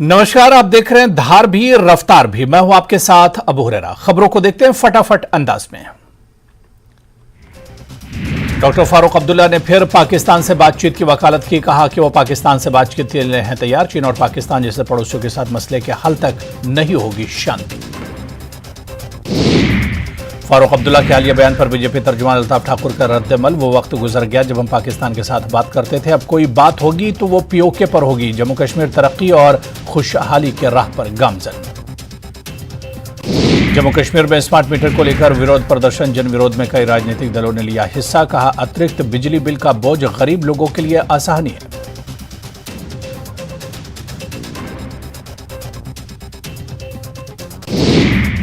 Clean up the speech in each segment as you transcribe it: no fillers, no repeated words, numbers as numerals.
नमस्कार, आप देख रहे हैं धार भी रफ्तार भी। मैं हूं आपके साथ अबू हुरैरा। खबरों को देखते हैं फटाफट अंदाज में। डॉक्टर फारूक अब्दुल्ला ने फिर पाकिस्तान से बातचीत की वकालत की। कहा कि वो पाकिस्तान से बातचीत के लिए हैं तैयार। चीन और पाकिस्तान जैसे पड़ोसियों के साथ मसले के हल तक नहीं होगी शांति। फारूक अब्दुल्ला के हालिया बयान पर बीजेपी तर्जुमान अल्ताफ ठाकुर का रद्द-ए-अमल। वो वक्त गुजर गया जब हम पाकिस्तान के साथ बात करते थे। अब कोई बात होगी तो वो पीओके पर होगी। जम्मू कश्मीर तरक्की और खुशहाली के राह पर गामजन। जम्मू कश्मीर में स्मार्ट मीटर को लेकर विरोध प्रदर्शन। जन विरोध में कई राजनीतिक दलों ने लिया हिस्सा। कहा, अतिरिक्त बिजली बिल का बोझ गरीब लोगों के लिए असहनीय है।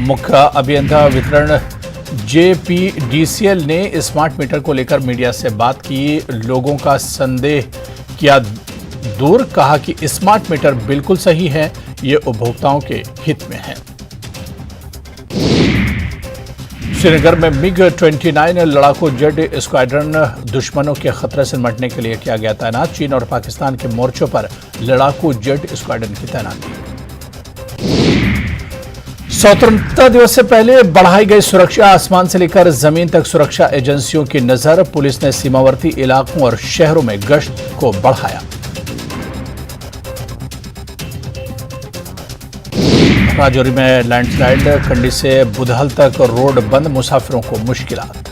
मुख्य अभियंता वितरण JPDCL ने स्मार्ट मीटर को लेकर मीडिया से बात की। लोगों का संदेह किया दूर। कहा कि स्मार्ट मीटर बिल्कुल सही है, ये उपभोक्ताओं के हित में है। श्रीनगर में MiG-29 लड़ाकू जेट स्क्वाड्रन दुश्मनों के खतरे से निपटने के लिए किया गया तैनात। चीन और पाकिस्तान के मोर्चों पर लड़ाकू जेट स्क्वाड्रन की तैनाती। स्वतंत्रता दिवस से पहले बढ़ाई गई सुरक्षा। आसमान से लेकर जमीन तक सुरक्षा एजेंसियों की नजर। पुलिस ने सीमावर्ती इलाकों और शहरों में गश्त को बढ़ाया। राजौरी में लैंडस्लाइड। कंडी से बुधहल तक रोड बंद। मुसाफिरों को मुश्किलात।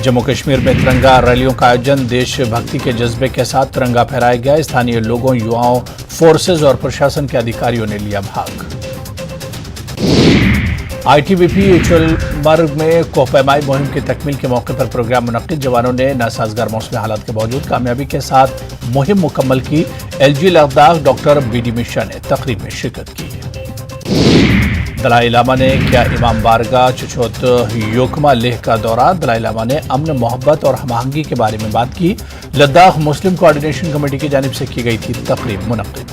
जम्मू कश्मीर में तिरंगा रैलियों का आयोजन। देशभक्ति के जज्बे के साथ तिरंगा फहराया गया। स्थानीय लोगों, युवाओं, फोर्सेज और प्रशासन के अधिकारियों ने लिया भाग। ITBP चुलमर्ग में कोहपैमाई मुहिम की तकमील के मौके पर प्रोग्राम मुनक्किद। जवानों ने नासाजगार मौसमी हालात के बावजूद कामयाबी के साथ मुहिम मुकम्मल की। LG Ladakh doctor BD Mishra ने तकरीब में शिरकत की। दलाई लामा ने किया इमाम बारगाह चुचौत योकमा लेह का दौरा। दलाई लामा ने अमन, मोहब्बत और हमआहंगी के बारे में बात की। लद्दाख मुस्लिम कोऑर्डिनेशन कमेटी की जानिब से की गई थी तकरीब मुनक्किद।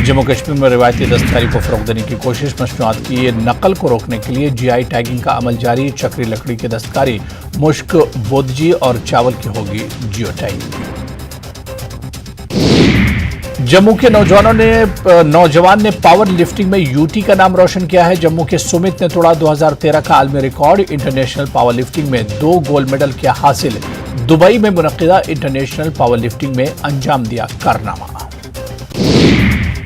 जम्मू कश्मीर में रिवायती दस्तकारी को फरोग देने की कोशिश। मसनूआत की नकल को रोकने के लिए GI टैगिंग का अमल जारी। चक्री लकड़ी की दस्तकारी, मुश्क, बोदजी और चावल की होगी जियो टैगिंग। जम्मू के नौजवान ने पावर लिफ्टिंग में यूटी का नाम रोशन किया है। जम्मू के सुमित ने तोड़ा 2013 का आलमी रिकॉर्ड। इंटरनेशनल पावर लिफ्टिंग में 2 गोल्ड मेडल किया हासिल। दुबई में मुनक्किदा इंटरनेशनल पावर लिफ्टिंग में अंजाम दिया कारनामा।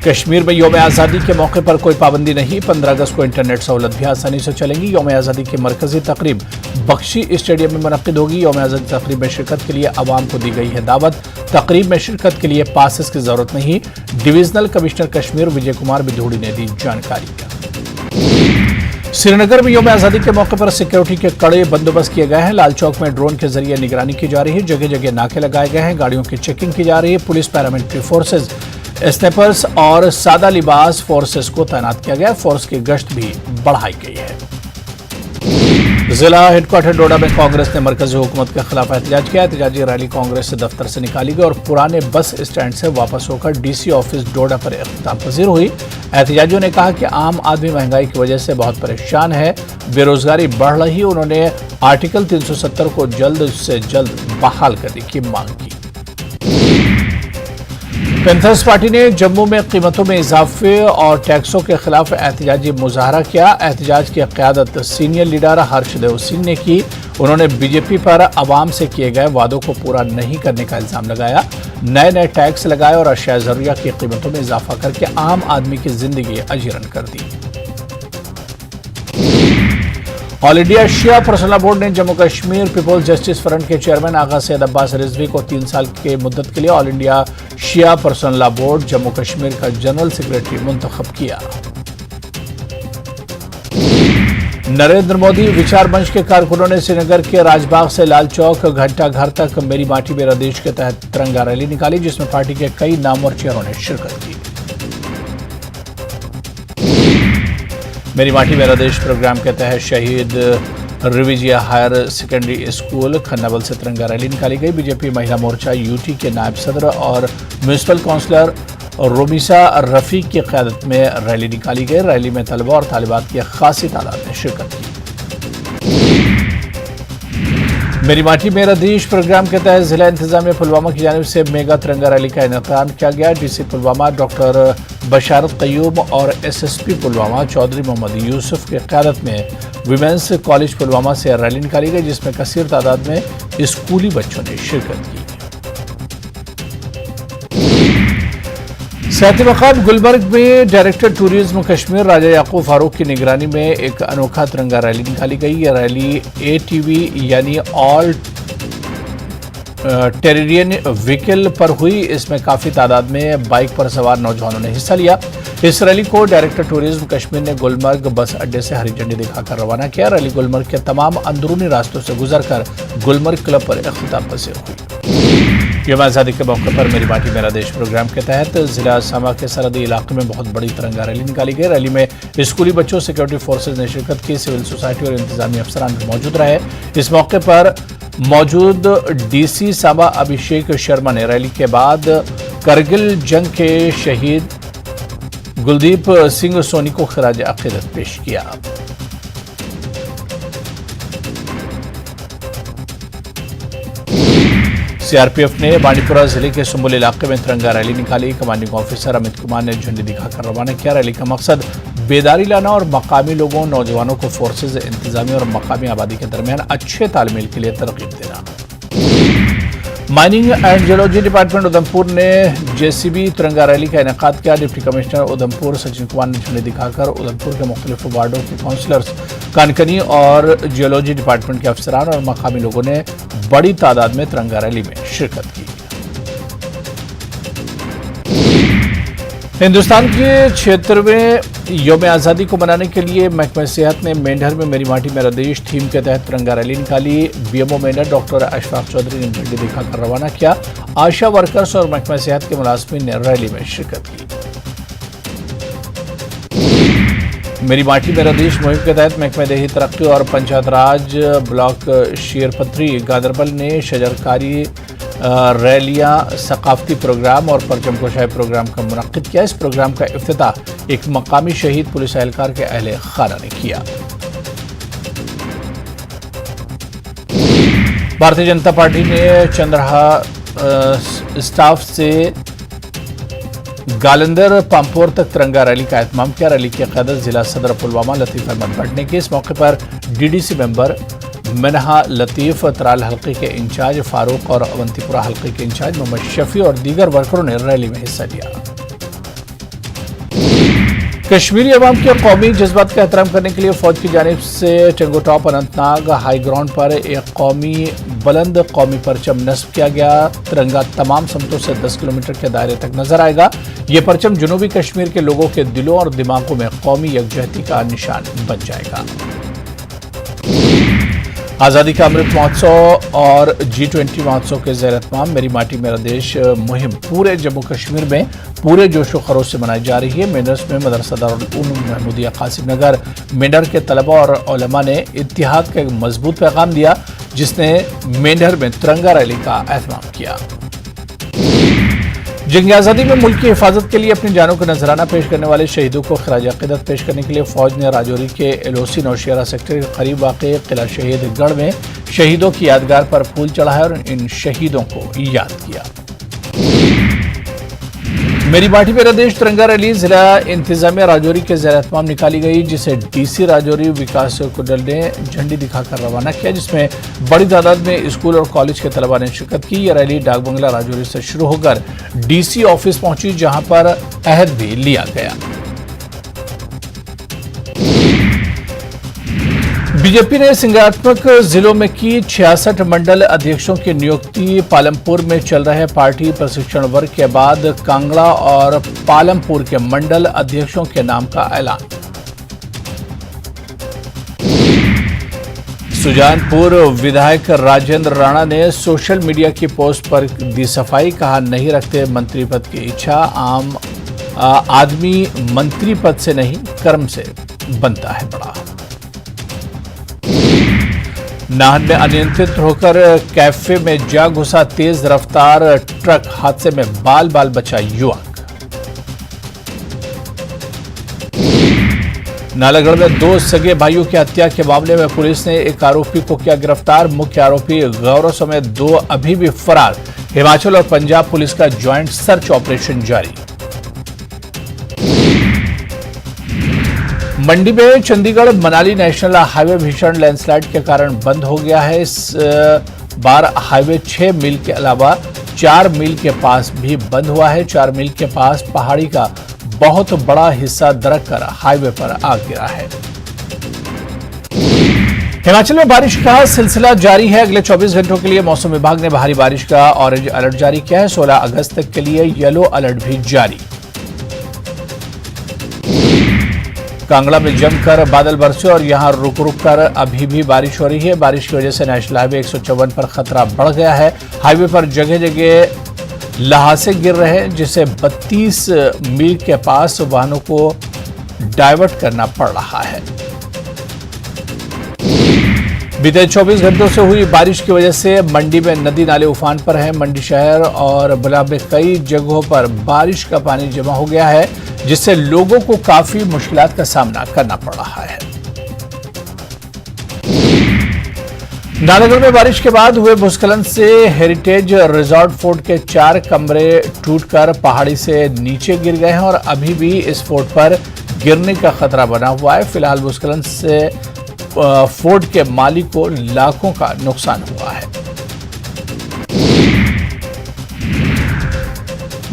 कश्मीर में यौम आज़ादी के मौके पर कोई पाबंदी नहीं। 15 अगस्त को इंटरनेट सहूलत भी आसानी से चलेंगी। यौम आज़ादी की मरकजी तकरीब बख्शी स्टेडियम में मुनक्किद होगी। यौम आज़ादी तकरीब में शिरकत के लिए अवाम को दी गई है दावत। तकरीब में शिरकत के लिए पासेस की जरूरत नहीं। डिवीजनल कमिश्नर कश्मीर विजय कुमार बिधूड़ी ने दी जानकारी। श्रीनगर में यौम आज़ादी के मौके पर सिक्योरिटी के कड़े बंदोबस्त किए गए हैं। लाल चौक में ड्रोन के जरिए निगरानी की जा रही है। जगह जगह नाके लगाए गए हैं। गाड़ियों की चेकिंग की जा रही है। पुलिस, पैरामिलिट्री फोर्सेज, स्नैपर्स और सादा लिबास फोर्सेस को तैनात किया गया। फोर्स की गश्त भी बढ़ाई गई है। जिला हेडक्वार्टर डोडा में कांग्रेस ने मरकजी हुकूमत के खिलाफ एहतजाज किया। एहतजाजी रैली कांग्रेस दफ्तर से निकाली गई और पुराने बस स्टैंड से वापस होकर DC ऑफिस डोडा पर इख्तिताम पजीर हुई। एहतजाजियों ने कहा कि आम आदमी महंगाई की वजह से बहुत परेशान है, बेरोजगारी बढ़ रही। उन्होंने आर्टिकल 370 को जल्द से जल्द बहाल करने की मांग की। पैंथर्स पार्टी ने जम्मू में कीमतों में इजाफे और टैक्सों के खिलाफ एहतजाजी मुजाहरा किया। एहतजाज की क़यादत सीनियर लीडर हर्षदेव सिंह ने की। उन्होंने बीजेपी पर अवाम से किए गए वादों को पूरा नहीं करने का इल्जाम लगाया। नए टैक्स लगाए और अशिया ज़रूरिया की कीमतों में इजाफा करके आम आदमी की जिंदगी अजीरन कर दी। All India Shia personal board ने Jammu Kashmir peoples justice front के चेयरमैन आगा सैयद अब्बास रिजवी को 3 साल के मुद्दत के लिए all India Shia personal board Jammu Kashmir का जनरल सेक्रेटरी मुंतखब किया। नरेंद्र मोदी विचार मंच के कारकुनों ने श्रीनगर के राजबाग से लाल चौक घंटा घर तक मेरी माटी मेरा देश के तहत तिरंगा रैली निकाली, जिसमें पार्टी के कई नामवर चेहरों ने शिरकत की। मेरी माटी मेरा देश प्रोग्राम के तहत शहीद रिविजिया हायर सेकेंडरी स्कूल खन्नाबल से तिरंगा रैली निकाली गई। बीजेपी महिला मोर्चा यूटी के नायब सदर और म्यूनिसिपल काउंसलर रोमिसा रफीक की क़यादत में रैली निकाली गई। रैली में तलबा और तालिबात की खासी तादाद ने शिरकत की। मेरी माटी मेरा देश प्रोग्राम के तहत जिला इंतजामिया पुलवामा की जानिब से मेगा तिरंगा रैली का इनेकाम किया गया। डीसी पुलवामा डॉक्टर बशारत कयूम और एसएसपी पुलवामा चौधरी मोहम्मद यूसुफ की क़यादत में विमेंस कॉलेज पुलवामा से रैली निकाली गई, जिसमें कसीर तादाद में स्कूली बच्चों ने शिरकत की। सियाती मकाम गुलबर्ग में डायरेक्टर टूरिज्म कश्मीर राजा याकूब फारूक की निगरानी में एक अनोखा तिरंगा रैली निकाली गई। यह रैली ATV यानी ऑल टेरेरियन व्हीकल पर हुई। इसमें काफी तादाद में बाइक पर सवार नौजवानों ने हिस्सा लिया। इस रैली को डायरेक्टर टूरिज्म कश्मीर ने गुलमर्ग बस अड्डे से हरी झंडी दिखाकर रवाना किया। रैली गुलमर्ग के तमाम अंदरूनी रास्तों से गुजरकर गुलमर्ग क्लब पर इख्तिताम पसीर हुई। यौम आज़ादी के मौके पर मेरी माटी मेरा देश प्रोग्राम के तहत जिला सामा के सरहदी इलाके में बहुत बड़ी तिरंगा रैली निकाली गई। रैली में स्कूली बच्चों, सिक्योरिटी फोर्सेज ने शिरकत की। सिविल सोसाइटी और इंतजामी अफसरान भी मौजूद रहे। इस मौके पर मौजूद DC सामा अभिषेक शर्मा ने रैली के बाद करगिल जंग के शहीद गुलदीप सिंह सोनी को खराज अकीदत पेश किया। CRPF ने बांडीपुरा जिले के सुंबुल इलाके में तिरंगा रैली निकाली। कमांडिंग ऑफिसर अमित कुमार ने झंडी दिखाकर रवाना किया। रैली का मकसद बेदारी लाना और मकामी लोगों, नौजवानों को फोर्सेज, इंतजामी और मकामी आबादी के दरमियान अच्छे तालमेल के लिए तरकीब देना। Mining and geology department Udhampur ने JCB तिरंगा रैली का इनेकाद किया। डिप्टी कमिश्नर उधमपुर सचिन कुमार ने झंडी दिखाकर उधमपुर के मुख्तलिफ वार्डों के काउंसलर्स, कानकनी और जियोलॉजी डिपार्टमेंट के अफसरान और मकामी लोगों ने बड़ी तादाद में तिरंगा रैली में शिरकत की। हिंदुस्तान के 76वें यौम आज़ादी को मनाने के लिए महकमा सेहत ने मेंढर में मेरी माटी मेरा देश थीम के तहत तिरंगा रैली निकाली। BMO मेंढर डॉक्टर अशफाक चौधरी ने झंडी दिखाकर रवाना किया। आशा वर्कर्स और महकमा सेहत के मुलाजमीन ने रैली में शिरकत की। मेरी माटी मेरा देश मुहिम के तहत महकमा देही तरक्की और पंचायत राज ब्लॉक शेरपत्री गादरबल ने शजरकारी रैलियां, सकाफती प्रोग्राम और परचम कुशाई प्रोग्राम का मुनक्किद किया। इस प्रोग्राम का इफ्तिताह एक मकामी शहीद पुलिस एहलकार के अहले खाना ने किया। भारतीय जनता पार्टी ने चंद्रहा स्टाफ से गालंदर पामपोर तक तिरंगा रैली का एहतमाम किया। रैली की क़यादत जिला सदर पुलवामा लतीफ़ अहमद भट्ट ने की। इस मौके पर DDC मेंबर मिनहा लतीफ़, तराल हल्के के इंचार्ज फारूक और अवंतीपुरा हल्के के इंचार्ज मोहम्मद शफी और दीगर वर्करों ने रैली में हिस्सा लिया। कश्मीरी अवाम के कौमी जज्बात का एहतराम करने के लिए फौज की जानिब से Tengo top Anantnag high ground पर एक बुलंद कौमी परचम नस्ब किया गया। तिरंगा तमाम समतों से 10 किलोमीटर के दायरे तक नजर आएगा। ये परचम जनूबी कश्मीर के लोगों के दिलों और दिमागों में कौमी यकजहती का निशान बन जाएगा। आज़ादी का अमृत महोत्सव और G20 महोत्सव के ज़ेर एहतमाम मेरी माटी मेरा देश मुहिम पूरे जम्मू कश्मीर में पूरे जोश व खरोश से मनाई जा रही है। मेंढर में मदरसा दारुल उलूम महमूदिया कासिम नगर मेंढर के तलबा और उलमा ने इत्तिहाद का एक मजबूत पैगाम दिया, जिसने मेंढर में तिरंगा रैली का एहतमाम किया। जंग आज़ादी में मुल्क की हिफाजत के लिए अपनी जानों को नजराना पेश करने वाले शहीदों को खराज अकीदत पेश करने के लिए फौज ने राजौरी के LOC नौशेरा सेक्टर के करीब वाक़े किला शहीद गढ़ में शहीदों की यादगार पर फूल चढ़ाए और इन शहीदों को याद किया। मेरी माटी मेरा देश तिरंगा रैली जिला इंतजामिया राजौरी के ज़ेर एहतमाम निकाली गई, जिसे DC राजौरी विकास कुंडल ने झंडी दिखाकर रवाना किया, जिसमें बड़ी तादाद में स्कूल और कॉलेज के तलबा ने शिरकत की। यह रैली डाक बंगला राजौरी से शुरू होकर DC ऑफिस पहुंची, जहां पर अहद भी लिया गया। बीजेपी ने संज्ञानात्मक जिलों में की 66 मंडल अध्यक्षों की नियुक्ति। पालमपुर में चल रहे पार्टी प्रशिक्षण वर्ग के बाद कांगड़ा और पालमपुर के मंडल अध्यक्षों के नाम का ऐलान। सुजानपुर विधायक राजेंद्र राणा ने सोशल मीडिया की पोस्ट पर दी सफाई, कहा नहीं रखते मंत्री पद की इच्छा, आम आदमी मंत्री पद से नहीं कर्म से बनता है बड़ा। नाहन में अनियंत्रित होकर कैफे में जा घुसा तेज रफ्तार ट्रक, हादसे में बाल बाल बचा युवक। नालागढ़ में 2 सगे भाइयों की हत्या के मामले में पुलिस ने एक आरोपी को किया गिरफ्तार। मुख्य आरोपी गौरव समेत 2 अभी भी फरार। हिमाचल और पंजाब पुलिस का ज्वाइंट सर्च ऑपरेशन जारी। मंडी में चंडीगढ़ मनाली नेशनल हाईवे भीषण लैंडस्लाइड के कारण बंद हो गया है। इस बार हाईवे 6 मील के अलावा 4 मील के पास भी बंद हुआ है। 4 मील के पास पहाड़ी का बहुत बड़ा हिस्सा दरक कर हाईवे पर आ गिरा है। हिमाचल में बारिश का सिलसिला जारी है। अगले 24 घंटों के लिए मौसम विभाग ने भारी बारिश का ऑरेंज अलर्ट जारी किया है। 16 अगस्त तक के लिए येलो अलर्ट भी जारी। कांगड़ा में जमकर बादल बरसे और यहां रुक रुक कर अभी भी बारिश हो रही है। बारिश की वजह से नेशनल हाईवे 154 पर खतरा बढ़ गया है। हाईवे पर जगह जगह ल्हासे गिर रहे हैं, जिससे 32 मील के पास वाहनों को डाइवर्ट करना पड़ रहा है। बीते 24 घंटों से हुई बारिश की वजह से मंडी में नदी नाले उफान पर हैं। मंडी शहर और बला में कई जगहों पर बारिश का पानी जमा हो गया है, जिससे लोगों को काफी मुश्किलात का सामना करना पड़ रहा है। नालागढ़ में बारिश के बाद हुए भूस्खलन से हेरिटेज रिजॉर्ट फोर्ट के 4 कमरे टूटकर पहाड़ी से नीचे गिर गए हैं और अभी भी इस फोर्ट पर गिरने का खतरा बना हुआ है। फिलहाल भूस्खलन से फोर्ट के मालिक को लाखों का नुकसान हुआ है।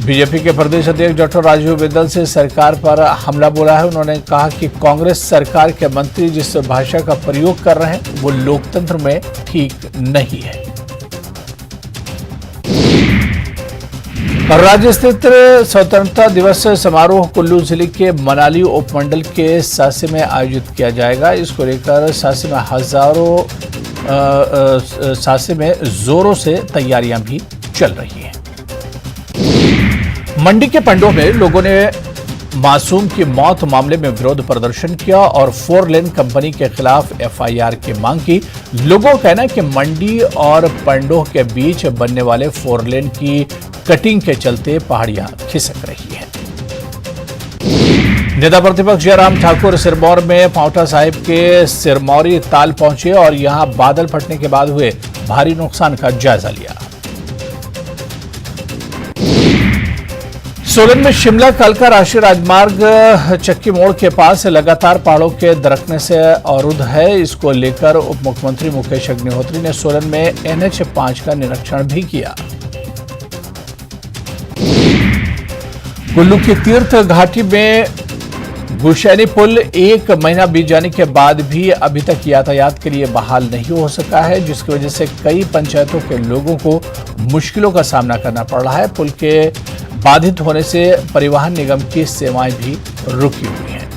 बीजेपी के प्रदेश अध्यक्ष डॉक्टर राजीव बिंदल से सरकार पर हमला बोला है। उन्होंने कहा कि कांग्रेस सरकार के मंत्री जिस भाषा का प्रयोग कर रहे हैं वो लोकतंत्र में ठीक नहीं है। राज्य स्थित स्वतंत्रता दिवस समारोह कुल्लू जिले के मनाली उपमंडल के सासे में आयोजित किया जाएगा। इसको लेकर सासे में जोरों से तैयारियां भी चल रही हैं। मंडी के पंडोह में लोगों ने मासूम की मौत मामले में विरोध प्रदर्शन किया और 4 लेन कंपनी के खिलाफ एफआईआर की मांग की। लोगों का कहना है कि मंडी और पंडोह के बीच बनने वाले 4 लेन की कटिंग के चलते पहाड़ियां खिसक रही हैं। नेता प्रतिपक्ष जयराम ठाकुर सिरमौर में पांवटा साहिब के सिरमौरी ताल पहुंचे और यहां बादल फटने के बाद हुए भारी नुकसान का जायजा लिया। सोलन में शिमला कालका राष्ट्रीय राजमार्ग चक्की मोड़ के पास लगातार पहाड़ों के दरकने से अवरुद्ध है। इसको लेकर उप मुख्यमंत्री मुकेश अग्निहोत्री ने सोलन में NH5 का निरीक्षण भी किया। कुल्लू की तीर्थ घाटी में गुशैनी पुल 1 महीना बीत जाने के बाद भी अभी तक यातायात के लिए बहाल नहीं हो सका है, जिसकी वजह से कई पंचायतों के लोगों को मुश्किलों का सामना करना पड़ रहा है। पुल के बाधित होने से परिवहन निगम की सेवाएं भी रुकी हुई हैं।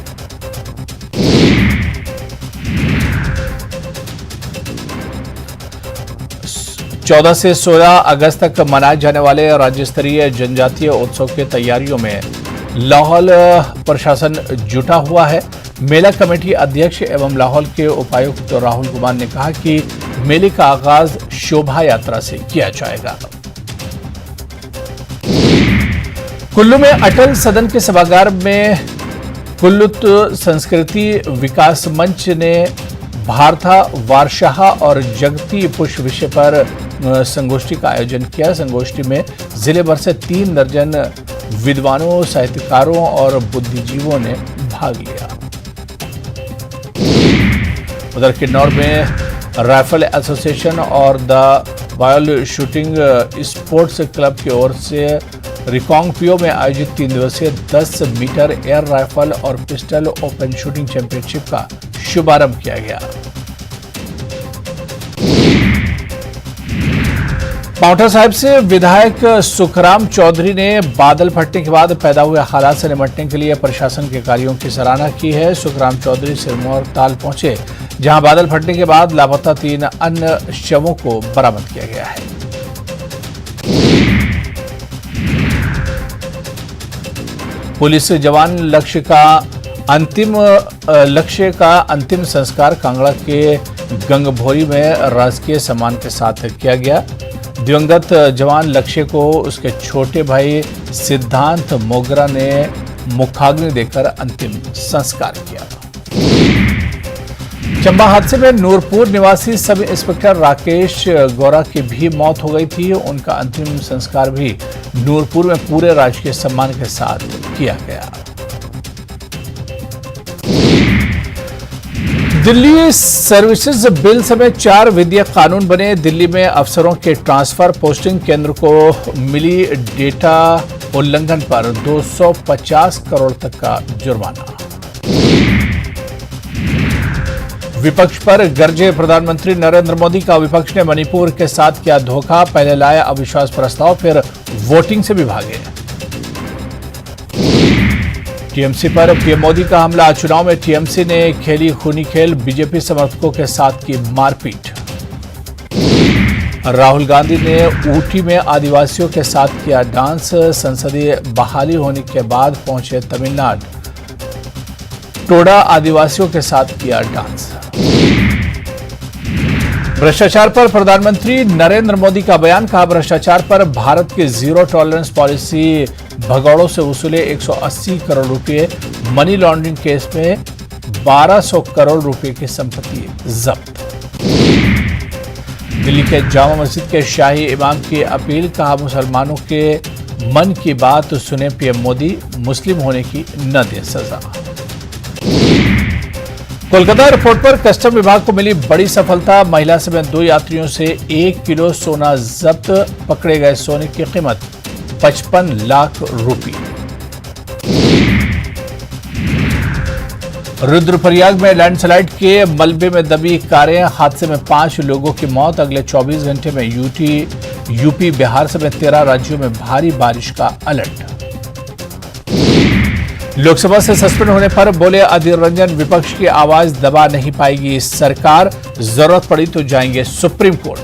चौदह से 16 अगस्त तक मनाए जाने वाले राज्य स्तरीय जनजातीय उत्सव की तैयारियों में लाहौल प्रशासन जुटा हुआ है। मेला कमेटी अध्यक्ष एवं लाहौल के उपायुक्त राहुल कुमार ने कहा कि मेले का आगाज शोभा यात्रा से किया जाएगा। कुल्लू में अटल सदन के सभागार में कुल्लूत संस्कृति विकास मंच ने भारता वारशाह और जगती पुष्प विषय पर संगोष्ठी का आयोजन किया। संगोष्ठी में जिले भर से 3 दर्जन विद्वानों, साहित्यकारों और बुद्धिजीवियों ने भाग लिया। उधर किन्नौर में राइफल एसोसिएशन और the vial shooting sports club की ओर से रिकांगपियो में आयोजित 3 दिवसीय 10 मीटर एयर राइफल और पिस्टल ओपन शूटिंग चैंपियनशिप का शुभारंभ किया गया। पांवटा साहिब से विधायक सुखराम चौधरी ने बादल फटने के बाद पैदा हुए हालात से निपटने के लिए प्रशासन के कार्यों की सराहना की है। सुखराम चौधरी सिरमौर ताल पहुंचे, जहां बादल फटने के बाद लापता 3 अन्य शवों को बरामद किया गया है। पुलिस जवान लक्ष्य का अंतिम संस्कार कांगड़ा के गंगभोरी में राजकीय सम्मान के साथ किया गया। दिवंगत जवान लक्ष्य को उसके छोटे भाई सिद्धांत मोगरा ने मुखाग्नि देकर अंतिम संस्कार किया। चंबा हादसे में नूरपुर निवासी सब इंस्पेक्टर राकेश गौरा की भी मौत हो गई थी। उनका अंतिम संस्कार भी नूरपुर में पूरे राजकीय सम्मान के साथ किया गया। दिल्ली सर्विसेज बिल समेत 4 विधेयक कानून बने। दिल्ली में अफसरों के ट्रांसफर पोस्टिंग केंद्र को मिली डेटा उल्लंघन पर 250 करोड़ तक का जुर्माना। विपक्ष पर गरजे प्रधानमंत्री नरेंद्र मोदी का। विपक्ष ने मणिपुर के साथ किया धोखा, पहले लाया अविश्वास प्रस्ताव, फिर वोटिंग से भी भागे। टीएमसी पर पीएम मोदी का हमला। चुनाव में टीएमसी ने खेली खूनी खेल, बीजेपी समर्थकों के साथ की मारपीट। राहुल गांधी ने ऊटी में आदिवासियों के साथ किया डांस। संसदीय बहाली होने के बाद पहुंचे तमिलनाडु, टोडा आदिवासियों के साथ किया डांस। भ्रष्टाचार पर प्रधानमंत्री नरेंद्र मोदी का बयान। कहा, भ्रष्टाचार पर भारत की जीरो टॉलरेंस पॉलिसी। भगौड़ों से वसूले 180 करोड़ रुपए। मनी लॉन्ड्रिंग केस में 1200 करोड़ रुपए की संपत्ति जब्त। दिल्ली के जामा मस्जिद के शाही इमाम की अपील। कहा, मुसलमानों के मन की बात सुने पीएम मोदी, मुस्लिम होने की न दे सजा। कोलकाता एयरपोर्ट पर कस्टम विभाग को मिली बड़ी सफलता। महिला समेत 2 यात्रियों से 1 किलो सोना जब्त। पकड़े गए सोने की कीमत 55 लाख रुपए। रुद्रप्रयाग में लैंडस्लाइड के मलबे में दबी कारें। हादसे में 5 लोगों की मौत। अगले 24 घंटे में यूपी बिहार समेत 13 राज्यों में भारी बारिश का अलर्ट। लोकसभा से सस्पेंड होने पर बोले अधीर रंजन, विपक्ष की आवाज दबा नहीं पाएगी सरकार, जरूरत पड़ी तो जाएंगे सुप्रीम कोर्ट।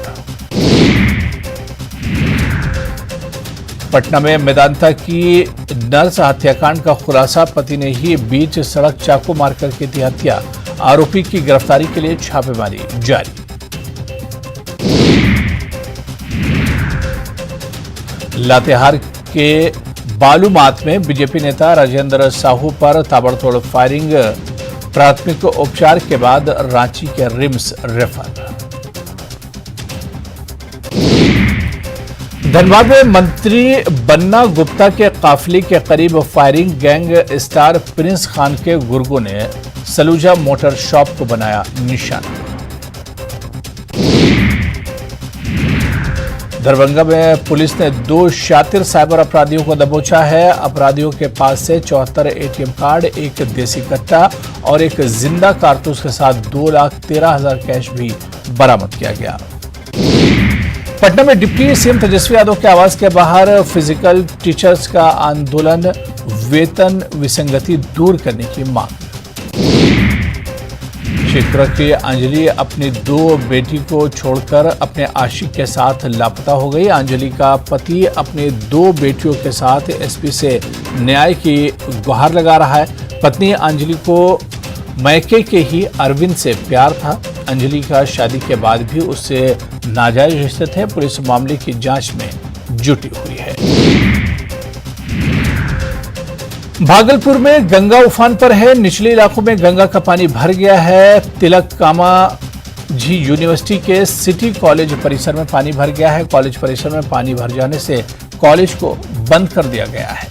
पटना में मेदांता की नर्स हत्याकांड का खुलासा। पति ने ही बीच सड़क चाकू मारकर की थी हत्या। आरोपी की गिरफ्तारी के लिए छापेमारी जारी। लातेहार के बालूमाथ में बीजेपी नेता राजेंद्र साहू पर ताबड़तोड़ फायरिंग। प्राथमिक उपचार के बाद रांची के रिम्स रेफर। धनबाद में मंत्री बन्ना गुप्ता के काफिले के करीब firing. Gang star Prince Khan के गुर्गों ने सलूजा मोटर शॉप को बनाया निशाना। दरभंगा में पुलिस ने 2 शातिर साइबर अपराधियों को दबोचा है। अपराधियों के पास से 74 एटीएम कार्ड, 1 देसी कट्टा और 1 जिंदा कारतूस के साथ 2,13,000 कैश भी बरामद किया गया। पटना में डिप्टी सीएम तेजस्वी यादव के आवास के बाहर फिजिकल टीचर्स का आंदोलन। वेतन विसंगति दूर करने की मांग। शेखपुरा की अंजलि अपनी 2 बेटी को छोड़कर अपने आशिक के साथ लापता हो गई। अंजलि का पति अपनी 2 बेटियों के साथ एसपी से न्याय की गुहार लगा रहा है। पत्नी अंजलि को मैके के ही अरविंद से प्यार था। अंजलि का शादी के बाद भी उससे नाजायज रिश्ते थे। पुलिस मामले की जांच में जुटी हुई है। भागलपुर में गंगा उफान पर है। निचले इलाकों में गंगा का पानी भर गया है। तिलक कामाझी यूनिवर्सिटी के सिटी कॉलेज परिसर में पानी भर गया है। कॉलेज परिसर में पानी भर जाने से कॉलेज को बंद कर दिया गया है।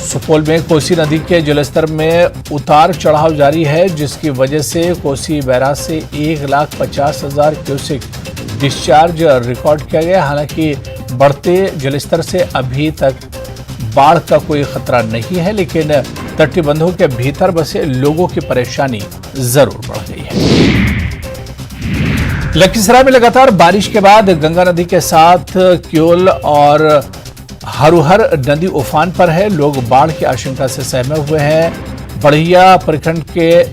सुपौल में कोसी नदी के जलस्तर में उतार चढ़ाव जारी है, जिसकी वजह से कोसी बैराज से 1,50,000 क्यूसेक डिस्चार्ज रिकॉर्ड किया गया। हालांकि बढ़ते जलस्तर से अभी तक बाढ़ का कोई खतरा नहीं है, लेकिन तटबंधों के भीतर बसे लोगों की परेशानी जरूर बढ़ गई है। लखीसराय में लगातार बारिश के बाद गंगा नदी के साथ क्योल और हरुहर नदी उफान पर है। लोग बाढ़ की आशंका से सहमे हुए हैं। बढ़िया प्रखंड के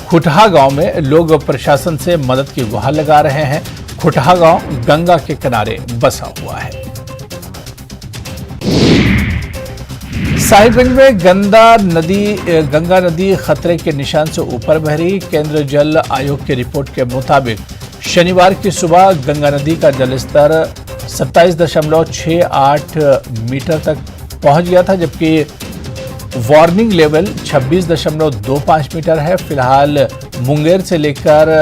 खुटहा गांव में लोग प्रशासन से मदद की गुहार लगा रहे हैं। खुटहा गांव गंगा के किनारे बसा हुआ है। साहिबगंज में गंगा नदी खतरे के निशान से ऊपर बह रही। केंद्रीय जल आयोग की रिपोर्ट के मुताबिक शनिवार की सुबह गंगा नदी का जलस्तर 27.68 मीटर तक पहुंच गया था, जबकि वार्निंग लेवल 26.25 मीटर है। फिलहाल मुंगेर से लेकर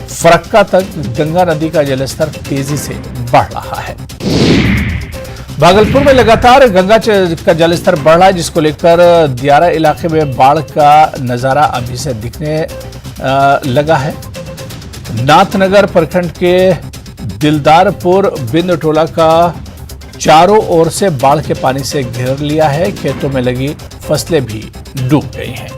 फरक्का तक गंगा नदी का जलस्तर तेजी से बढ़ रहा है। भागलपुर में लगातार गंगा का जलस्तर बढ़ रहा है, जिसको लेकर दियारा इलाके में बाढ़ का नजारा अभी से दिखने लगा है। नाथनगर प्रखंड के दिलदारपुर बिंद टोला का चारों ओर से बाढ़ के पानी से घेर लिया है। खेतों में लगी फसलें भी डूब गई हैं।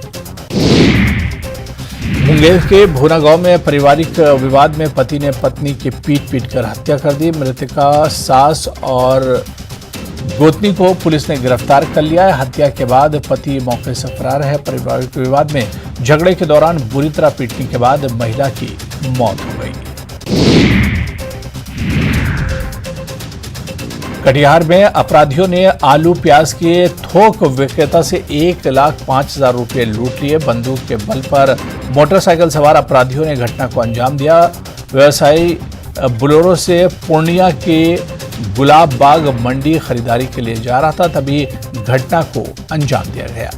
मुंगेर के भूना गांव में पारिवारिक विवाद में पति ने पत्नी की पीट कर हत्या कर दी। मृतका सास और गोतनी को पुलिस ने गिरफ्तार कर लिया है। हत्या के बाद पति मौके से फरार है। पारिवारिक विवाद में झगड़े के दौरान बुरी तरह पीटने के बाद महिला की मौत हो गई। कटिहार में अपराधियों ने आलू प्याज के थोक विक्रेता से 1,05,000 रुपये लूट लिए। बंदूक के बल पर मोटरसाइकिल सवार अपराधियों ने घटना को अंजाम दिया। व्यवसायी बोलेरो से पूर्णिया के गुलाब बाग मंडी खरीदारी के लिए जा रहा था, तभी घटना को अंजाम दिया गया।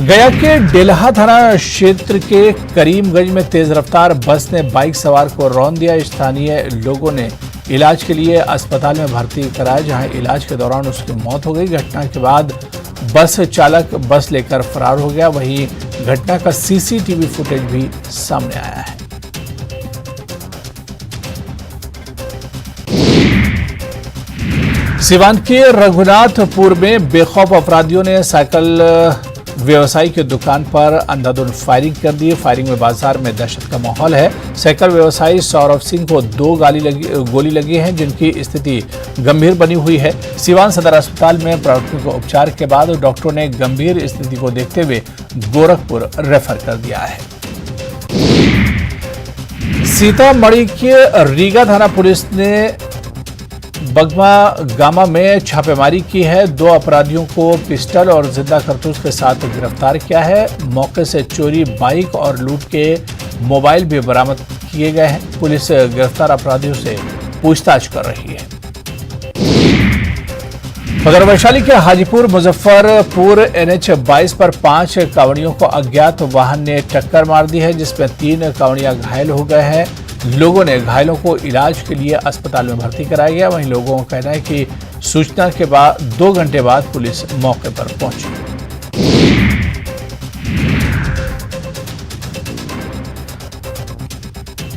गया के डेल्हा थाना क्षेत्र के करीमगंज में तेज रफ्तार बस ने बाइक सवार को रौंद दिया। स्थानीय लोगों ने इलाज के लिए अस्पताल में भर्ती कराया, जहां इलाज के दौरान उसकी मौत हो गई। घटना के बाद बस चालक बस लेकर फरार हो गया। वहीं घटना का सीसीटीवी फुटेज भी सामने आया है। सिवान के रघुनाथपुर में बेखौफ अपराधियों ने साइकिल व्यवसायी की दुकान पर अंधाधुंध फायरिंग कर दी। फायरिंग में बाजार में दहशत का माहौल है। साइकिल व्यवसायी सौरभ सिंह को 2 गोली लगी है, जिनकी स्थिति गंभीर बनी हुई है। सिवान सदर अस्पताल में प्राथमिक उपचार के बाद डॉक्टरों ने गंभीर स्थिति को देखते हुए गोरखपुर रेफर कर दिया है। सीतामढ़ी के रीगा थाना पुलिस ने बगमा गामा में छापेमारी की है। 2 अपराधियों को पिस्टल और जिंदा कारतूस के साथ गिरफ्तार किया है। मौके से चोरी बाइक और लूट के मोबाइल भी बरामद किए गए हैं। पुलिस गिरफ्तार अपराधियों से पूछताछ कर रही है। उधर वैशाली के हाजीपुर मुजफ्फरपुर NH 22 पर 5 कांवड़ियों को अज्ञात वाहन ने टक्कर मार दी है, जिसमें 3 कांवड़ियां घायल हो गए हैं। लोगों ने घायलों को इलाज के लिए अस्पताल में भर्ती कराया गया। वहीं लोगों का कहना है कि सूचना के बाद 2 घंटे बाद पुलिस मौके पर पहुंची।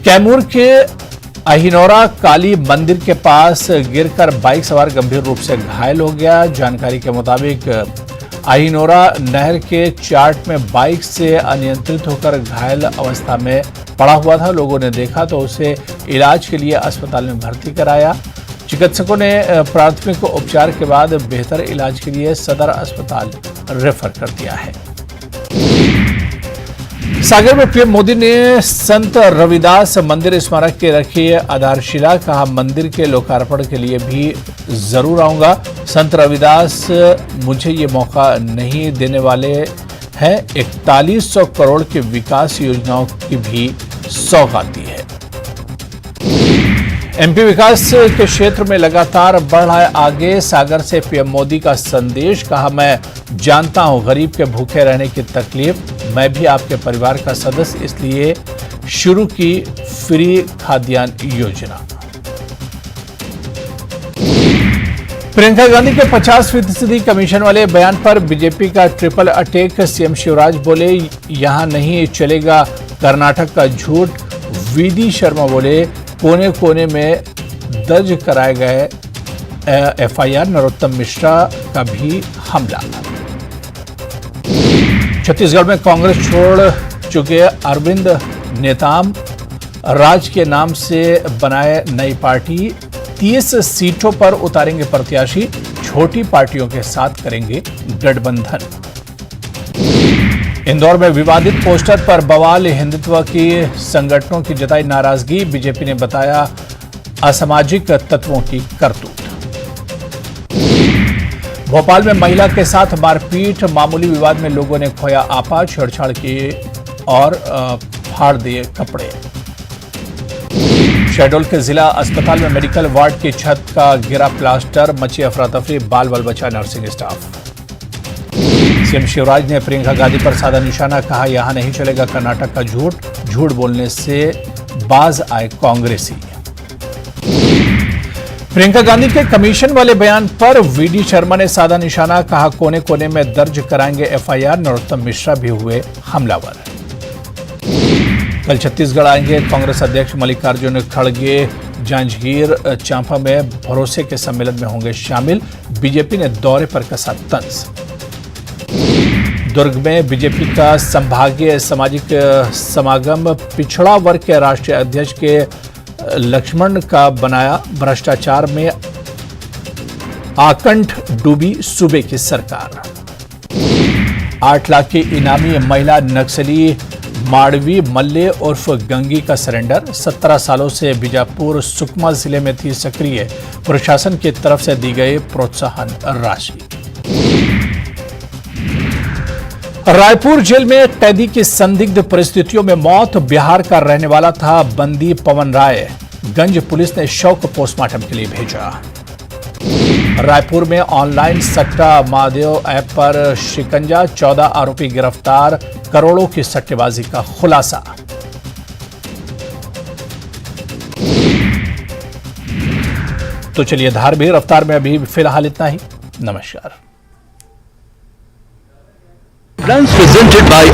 कैमूर के अहिनौरा काली मंदिर के पास गिरकर बाइक सवार गंभीर रूप से घायल हो गया। जानकारी के मुताबिक अहिनौरा नहर के चार्ट में बाइक से अनियंत्रित होकर घायल अवस्था में पड़ा हुआ था। लोगों ने देखा तो उसे इलाज के लिए अस्पताल में भर्ती कराया। चिकित्सकों ने प्राथमिक उपचार के बाद बेहतर इलाज के लिए सदर अस्पताल रेफर कर दिया है। सागर में पीएम मोदी ने संत रविदास मंदिर स्मारक के रखी आधारशिला। कहा, मंदिर के लोकार्पण के लिए भी जरूर आऊंगा। संत रविदास मुझे ये मौका नहीं देने वाले हैं। 4100 करोड़ की विकास योजनाओं की भी सौगात दी है। एमपी विकास के क्षेत्र में लगातार बढ़ रहा है आगे। सागर से पीएम मोदी का संदेश। कहा, मैं जानता हूं गरीब के भूखे रहने की तकलीफ। मैं भी आपके परिवार का सदस्य, इसलिए शुरू की फ्री खाद्यान्न योजना। प्रियंका गांधी के 50% कमीशन वाले बयान पर बीजेपी का ट्रिपल अटैक। सीएम शिवराज बोले, यहां नहीं चलेगा कर्नाटक का झूठ। वीडी शर्मा बोले, कोने कोने में दर्ज कराए गए एफआईआर। नरोत्तम मिश्रा का भी हमला। छत्तीसगढ़ में कांग्रेस छोड़ चुके अरविंद नेताम राज के नाम से बनाए नई पार्टी। 30 सीटों पर उतारेंगे प्रत्याशी। छोटी पार्टियों के साथ करेंगे गठबंधन। इंदौर में विवादित पोस्टर पर बवाल। हिंदुत्व की संगठनों की जताई नाराजगी। बीजेपी ने बताया असामाजिक तत्वों की करतूत। भोपाल में महिला के साथ मारपीट। मामूली विवाद में लोगों ने खोया आपा। छेड़छाड़ की और फाड़ दिए कपड़े। शहडोल के जिला अस्पताल में मेडिकल वार्ड की छत का गिरा प्लास्टर, मची अफरा तफरी, बाल बाल बचा नर्सिंग स्टाफ। सीएम शिवराज ने प्रियंका गांधी पर साधा निशाना, कहा यहां नहीं चलेगा कर्नाटक का झूठ बोलने से बाज आए कांग्रेसी। प्रियंका गांधी के कमीशन वाले बयान पर वीडी शर्मा ने साधा निशाना, कहा कोने कोने में दर्ज कराएंगे एफआईआर, नरोत्तम मिश्रा भी हुए हमलावर। कल छत्तीसगढ़ आएंगे कांग्रेस अध्यक्ष मल्लिकार्जुन खड़गे, जांजगीर चांपा में भरोसे के सम्मेलन में होंगे शामिल, बीजेपी ने दौरे पर कसा तंज। दुर्ग में बीजेपी का संभागीय सामाजिक समागम, पिछड़ा वर्ग के राष्ट्रीय अध्यक्ष के लक्ष्मण का बनाया, भ्रष्टाचार में आकंठ डूबी सूबे की सरकार। 8 लाख की इनामी महिला नक्सली माड़वी मल्ले उर्फ गंगी का सरेंडर, 17 सालों से बीजापुर सुकमा जिले में थी सक्रिय, प्रशासन की तरफ से दी गई प्रोत्साहन राशि। रायपुर जेल में कैदी की संदिग्ध परिस्थितियों में मौत, बिहार का रहने वाला था बंदी पवन राय, गंज पुलिस ने शव को पोस्टमार्टम के लिए भेजा। रायपुर में ऑनलाइन सट्टा महादेव ऐप पर शिकंजा, 14 आरोपी गिरफ्तार, करोड़ों की सट्टेबाजी का खुलासा। तो चलिए धार रफ्तार में अभी फिलहाल इतना ही। नमस्कार। Presented by